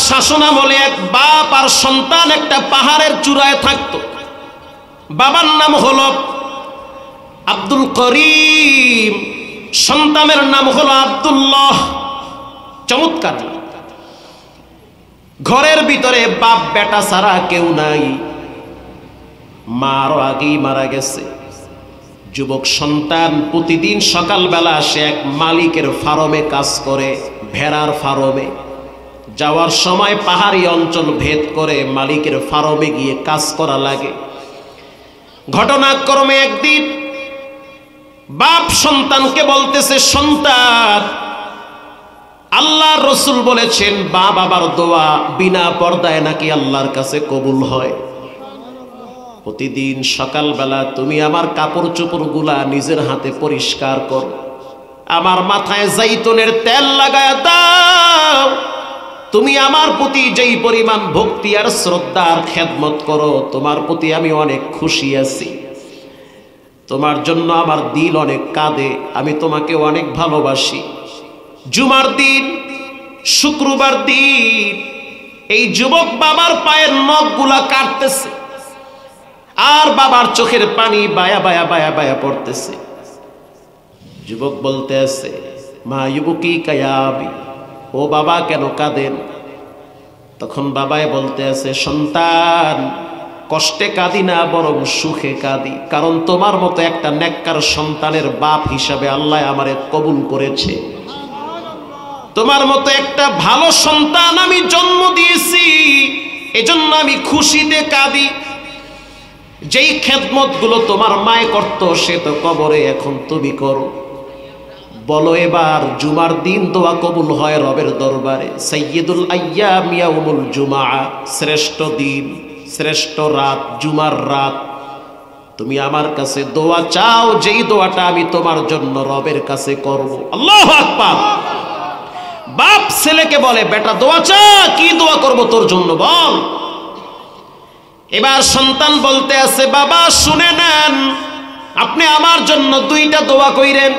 শাসনামলে এক বাপ আর সন্তান একটা পাহাড়ের চূড়ায় থাকতো। বাবার নাম হলো আব্দুল করিম, সন্তানের নাম হলো আব্দুল্লাহ। চমৎকার। ঘরের ভিতরে বাপ বেটা ছাড়া কেউ নাই, মা আরো আগেই মারা গেছে। যুবক সন্তান প্রতিদিন সকালবেলা সে এক মালিকের ফার্মে কাজ করে, ভেড়ার ফার্মে। যাওয়ার সময় পাহাড়ি অঞ্চল ভেদ করে মালিকের ফার্মে গিয়ে কাজ করা লাগে। ঘটনাক্রমে একদিন বাপ সন্তানকে বলতেছে, সন্তান, আল্লাহর রাসূল বলেছেন বাবার দোয়া বিনা পর্দায় নাকি আল্লাহর কাছে কবুল হয়। প্রতিদিন সকালবেলা তুমি আমার কাপড় চোপড় গুলা নিজের হাতে পরিষ্কার করো, আমার মাথায় জাইতুনের তেল লাগায় দাও। তুমি আমার প্রতি যেই পরিমাণ ভক্তি আর শ্রদ্ধা আর খেদমত করো, তোমার প্রতি আমি অনেক খুশি আছি। তোমার জন্য আমার দিল অনেক কাঁদে, আমি তোমাকে অনেক ভালোবাসি। জুমার দিন, শুক্রবার দিন এই যুবক বাবার পায়ের নখগুলা কাটতেছে, আর বাবার চোখের পানি বায়া বায়া বায়া বায়া পড়তেছে। যুবক বলতে আছে, মা ইউবুকি কায়াবি, ও বাবা কেন কাঁদেন? তখন বাবাই বলতে আছে, সন্তান, কষ্টে কাঁদি না, বরং সুখে কাঁদি, কারণ তোমার মতো একটা নেককার সন্তানের বাপ হিসাবে আল্লাহ আমারে কবুল করেছে। তোমার মতো একটা ভালো সন্তান আমি জন্ম দিয়েছি, এজন্য আমি খুশিতে কাঁদি। যেই খেদমত গুলো তোমার মায়ে করত সে তো কবরে, এখন তুমি করো। বলো এবার জুমার দিন দোয়া কবুল হয় রবের দরবারে। সাইয়্যিদুল আইয়াম ইয়াউমুল জুমআ, শ্রেষ্ঠ দিন, শ্রেষ্ঠ রাত জুমার রাত। তুমি আমার কাছে দোয়া চাও, যেই দোয়াটা আমি তোমার জন্য রবের কাছে করব। আল্লাহু আকবার। বাপ ছেলেকে বলে, বেটা দোয়া চা, কি দোয়া করব তোর জন্য বল। এবার সন্তান বলতে আছে, বাবা শুনে নেন, আপনি আমার জন্য দুইটা দোয়া কইরেন।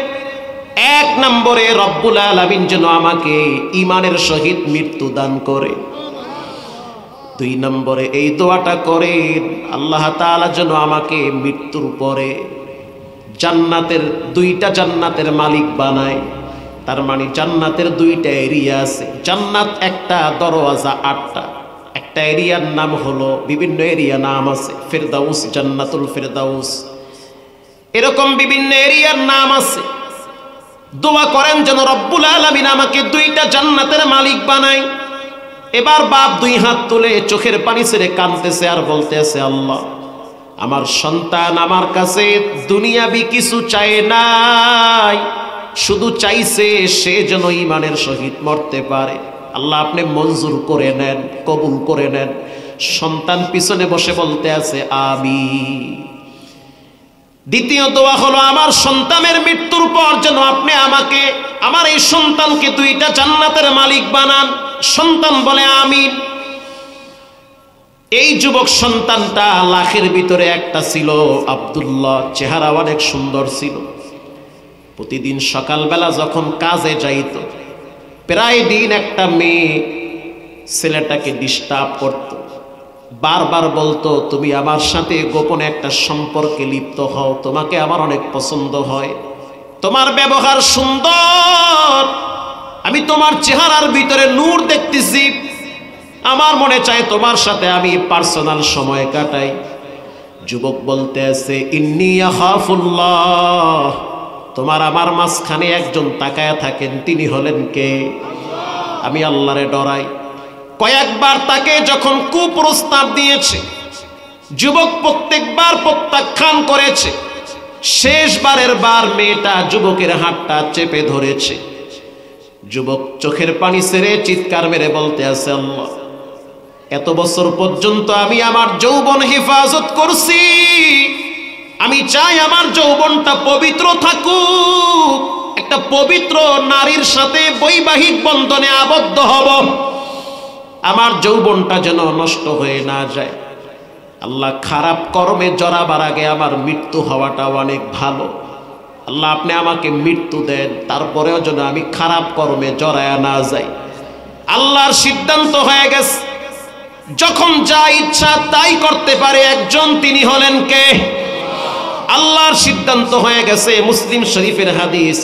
এক নম্বরে রব্বুল আলামিন যেন আমাকে ঈমানের সহিত মৃত্যু দান করে। দুই নম্বরে এই দোয়াটা করেন, আল্লাহ তাআলা যেন আমাকে মৃত্যুর পরে জান্নাতের দুইটা জান্নাতের মালিক বানায়। তার মানে জান্নাতের দুইটা এরিয়া আছে। জান্নাত একটা দরওয়াজা 8টা, একটা এরিয়ার নাম হলো, বিভিন্ন এরিয়া নাম আছে, ফেরদাউস, জান্নাতুল ফেরদাউস, এরকম বিভিন্ন এরিয়ার নাম আছে। দোয়া করেন যেন রব্বুল আলামিন আমাকে দুইটা জান্নাতের মালিক বানায়। এবার বাপ দুই হাত তুলে চোখের পানি ছেড়ে কাঁদতেছে আর বলতেছে, আল্লাহ, আমার সন্তান আমার কাছে দুনিয়াবি কিছু চায় নাই, শুধু চাইছে সে যেন ঈমানের সহিত মরতে পারে। আল্লাহ আপনি মঞ্জুর করে নেন, কবুল করে নেন। সন্তান পিছনে বসে বলতে আছে আমিন। দ্বিতীয় দোয়া হলো, আমার সন্তানের মৃত্যুর পর যেন আপনি আমাকে, আমার এই সন্তানকে দুইটা জান্নাতের মালিক বানান। সন্তান বলে আমিন। এই যুবক সন্তানটা লাখের ভিতরে একটা ছিল, আব্দুল্লাহ, চেহারা অনেক সুন্দর ছিল। প্রতিদিন সকালবেলা যখন কাজে যাইত, প্রায় দিন একটা মেয়ে ছেলেটাকে ডিস্টার্ব করত, বারবার বলতো, তুমি আমার সাথে গোপনে একটা সম্পর্কে লিপ্ত হও, তোমাকে আমার অনেক পছন্দ হয়, তোমার ব্যবহার সুন্দর, আমি তোমার চেহারার ভিতরে নূর দেখতেছি, আমার মনে চায় তোমার সাথে আমি পার্সোনাল সময় কাটাই। যুবক বলতে আছে, ইন্নী আখাফুল্লাহ, তোমার আমার মাঝখানে একজন তাকায়া থাকেন, তিনি হলেন কে? আমি আল্লাহরে ডরাই। কয়েকবার তাকে যখন কুপ্রস্তাব দিয়েছে, যুবক প্রত্যেকবার প্রত্যাখ্যান করেছে। শেষবারের বার মেয়েটা যুবকের হাতটা চেপে ধরেছে। যুবক চোখের পানি ছেড়ে চিৎকার মেরে বলতে আছে, আল্লাহ, এত বছর পর্যন্ত আমি আমার যৌবন হেফাজত করছি, আমি চাই আমার যৌবনটা পবিত্র থাকুক, একটা পবিত্র নারীর সাথে বৈবাহিক বন্ধনে আবদ্ধ হব, আমার যৌবনটা যেন নষ্ট হয়ে না যায়। আল্লাহ, খারাপ কর্মে জড়াবার আগে আমার মৃত্যু হওয়াটা অনেক ভালো। আল্লাহ আপনি আমাকে মৃত্যু দেন, তারপরেও যেন আমি খারাপ কর্মে জড়ায়া না যাই। আল্লাহর সিদ্ধান্ত হয়ে গেছে, যখন যা ইচ্ছা তাই করতে পারে একজন, তিনি হলেন কে? আল্লাহর সিদ্ধান্ত হয়ে গেছে। মুসলিম শরীফের হাদিস,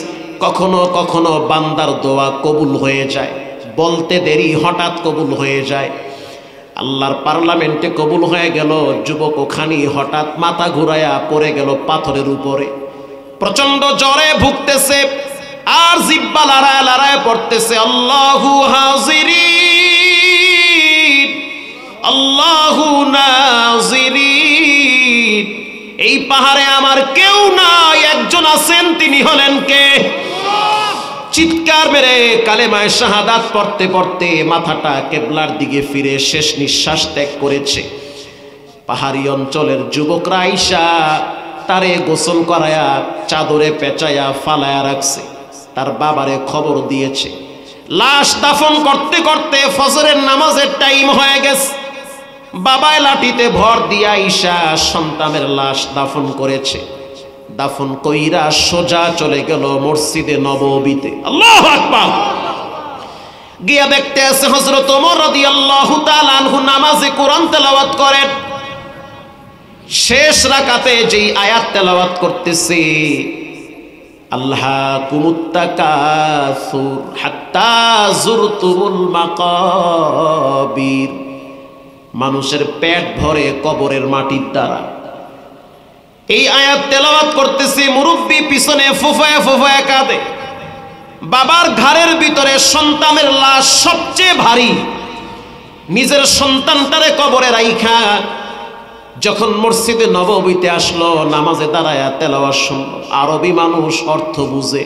কখনো কখনো বান্দার দোয়া কবুল হয়ে যায়, বলতে দেরি হঠাৎ কবুল হয়ে যায়। আল্লাহর পার্লামেন্টে কবুল হয়ে গেল। যুবক ওখানে হঠাৎ মাথা ঘুরায়া পড়ে গেল পাথরের উপরে, প্রচন্ড জ্বরে ভুগতেছে আর জিহ্বা লড়ায় লড়ায় পড়তেছে, আল্লাহু হাজিরিন আল্লাহু নাজিরিন, এই পাহাড়ে আমার কেউ নাই, একজন আছেন, তিনি হলেন কে? চিৎকার মেরে কালেমায়ে শাহাদাত পড়তে পড়তে মাথাটা কেবলার দিকে ফিরে শেষ নিঃশ্বাস ত্যাগ করেছে। পাহাড়ি অঞ্চলের যুবকরা আইসা তারে গোসল করায়া চাদরে পেঁচায়া ফালায়া রাখছে, তার বাবারে খবর দিয়েছে। লাশ দাফন করতে করতে ফজরের নামাজের টাইম হয়ে গেছে। বাবায় লাঠিতে ভর দিয়া আইসা সন্তানের লাশ দাফন করেছে। দাফন কইরা সোজা চলে গেল মসজিদে নববীতে। আল্লাহু আকবার। গিয়া দেখতে আছে হযরত ওমর রাদিয়াল্লাহু তাআলা আনহু নামাজে কোরআন তেলাওয়াত করেন। শেষ রাকাতে যেই আয়াত তেলাওয়াত করতেছে, আল্লাহকুমুত তাকাসুর হাত্তা যুরতুমুল মাকাবির, মানুষের পেট ভরে কবরের মাটির দ্বারা। এই আয়াত তেলাওয়াত করতেছে, মুরব্বী পিছনে ফুফায়া ফুফায়া কাঁদে। বাবার ঘাড়ের ভিতরে সন্তানের লাশ সবচেয়ে ভারী। নিজের সন্তানটারে কবরে রাইখা যখন মসজিদে নববীতে আসলো, নামাজে দাঁড়ায়া তেলাওয়াত শুনলো। আরবি মানুষ অর্থ বুঝে।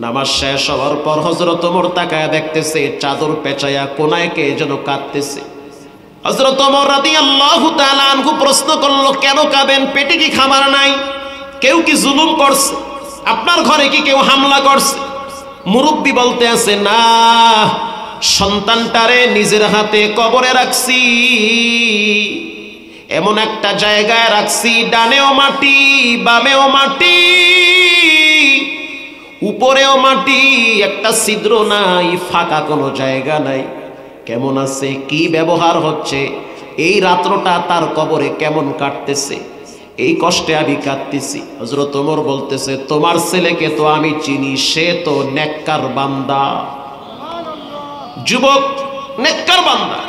নামাজ শেষ হওয়ার পর হযরত ওমর তাকায়া দেখতেছে চাদর পেঁচায়া কোনায় কে যেন কাঁদতেছে। হযরত ওমর রাদিয়াল্লাহু তাআলা আনহু প্রশ্ন করলো, কেন কাঁদেন? পেটে কি খাবার নাই? কেউ কি জুলুম করছে? আপনার ঘরে কি কেউ হামলা করছে? মুরব্বী বলতে আছে, না, সন্তানটারে নিজের হাতে কবরে রাখছি, এমন একটা জায়গায় রাখছি, ডানেও মাটি বামেও মাটি, উপরেও মাটি, একটা ছিদ্র নাই, ফাঁকা কোনো জায়গা নাই। কেমন আছে, কি ব্যবহার হচ্ছে, এই রাত্রটা তার কবরে কেমন কাটতেছে, এই কষ্টে আমি কাঁদতেছি। হযরত ওমর বলতেছে, তোমার ছেলেকে তো আমি চিনি, সে তো নেককার বান্দা। যুবক নেককার বান্দা।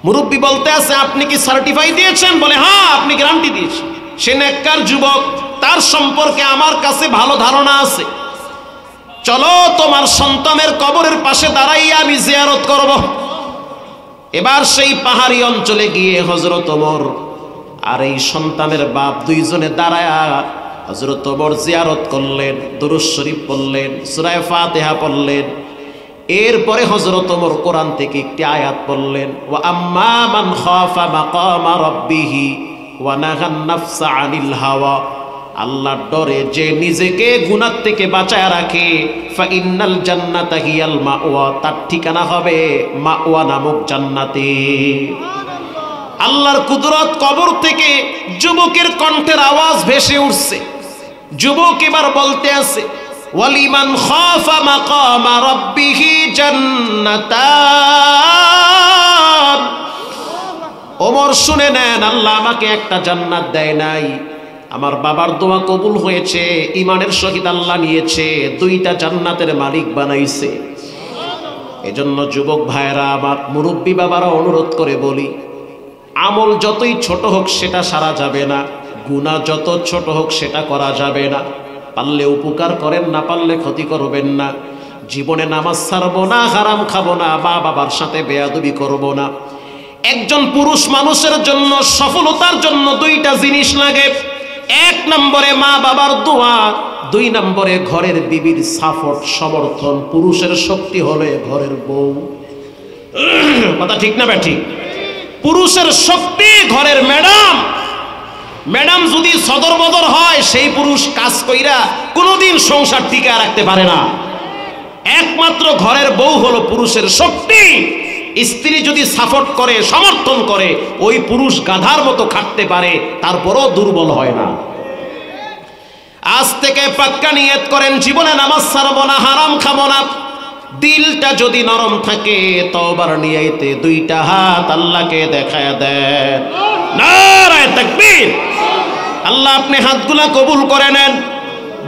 মুরব্বী বলতে আছে, আপনি কি সার্টিফাই দিয়েছেন? বলে, হ্যাঁ, আপনি গ্যারান্টি দিয়েছেন। সে নেককার যুবক, তার সম্পর্কে আমার কাছে ভালো ধারণা আছে। চলো তোমার সন্তানের কবরের পাশে দাঁড়াইয়া আমি জিয়ারত করব। এবার সেই পাহাড়ি অঞ্চলে গিয়ে হযরত ওমর আর এই সন্তানের বাপ দুইজনে দাঁড়ায়া হযরত ওমর জিয়ারত করলেন, দুরূদ শরীফ পড়লেন, সূরা ফাতিহা পড়লেন। এরপরে হযরত ওমর কোরআন থেকে একটি আয়াত পড়লেন, ওয়া আম্মা মান খাফা মাকামা রাব্বিহি ওয়া নাহান নাফসা আনিল হাওয়া, আল্লাহর ডরে যে নিজেকে গুনাহ থেকে বাঁচায় রাখে, ফা ইন্নাল জান্নাতা হিয়াল মাওয়া, তার ঠিকানা হবে মাওয়া নামক জান্নাতে। আল্লাহর কুদরত। কবর থেকে যুবকের কণ্ঠের আওয়াজ ভেসে উঠছে। যুবক এবার বলতে আছে, ওয়ালিমান খাফা মাকামা রাব্বিহি জান্নাতান। ওমর শুনে নেন, আল্লাহ আমাকে একটা জান্নাত দেয় নাই, আমার বাবার দোয়া কবুল হয়েছে, ইমানের সহিত আল্লাহ নিয়েছে, দুইটা জান্নাতের মালিক বানাইছে। এজন্য যুবক ভাইরা আমার, মুরব্বী বাবারা অনুরোধ করে বলি, আমল যতই ছোট হোক সেটা সারা যাবে না, গুনাহ যত ছোট হোক সেটা করা যাবে না। পারলে উপকার করেন, না পারলে ক্ষতি করবেন না। জীবনে নামাজ ছাড়বো না, হারাম খাবো না, মা বাবার সাথে বেয়াদবি করব না। একজন পুরুষ মানুষের জন্য, সফলতার জন্য দুইটা জিনিস লাগে। এক নম্বরে মা বাবার দোয়া, দুই নম্বরে ঘরের বিবির সাপোর্ট সমর্থন। পুরুষের শক্তি হলে ঘরের বউ। কথা ঠিক না ঠিক? পুরুষের শক্তি ঘরের ম্যাডাম। ম্যাডাম যদি সদর বদর হয়, সেই পুরুষ কাজ কইরা কোনোদিন সংসার টিকা রাখতে পারে না। একমাত্র ঘরের বউ হলো পুরুষের শক্তি। স্ত্রী যদি সাপোর্ট করে, সমর্থন করে, ওই পুরুষ গাধার মতো খাটতে পারে, তারপরও দুর্বল হয় না। আজ থেকে পাক্কা নিয়ত করেন, জীবনে নামাজ ছাড়বো না, হারাম খাবো না। দিলটা যদি নরম থাকে তওবার নিয়াইতে দুইটা হাত আল্লাহকে দেখায় দেন। নারায়ে তাকবীর। আল্লাহ আপনি হাতগুলা কবুল করে নেন।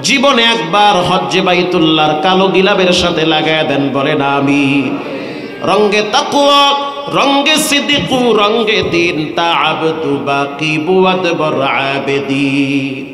জীবনে একবার হজ্জে বাইতুল্লাহর কালো গিলাবের সাথে লাগায় দেন, বলেন আমিন। রঙ্গে তাকওয়া, রঙ্গে সিদ্দিক, রঙ্গে দিন, তা আবদু বাকি বুয়াদ বর আবেদি।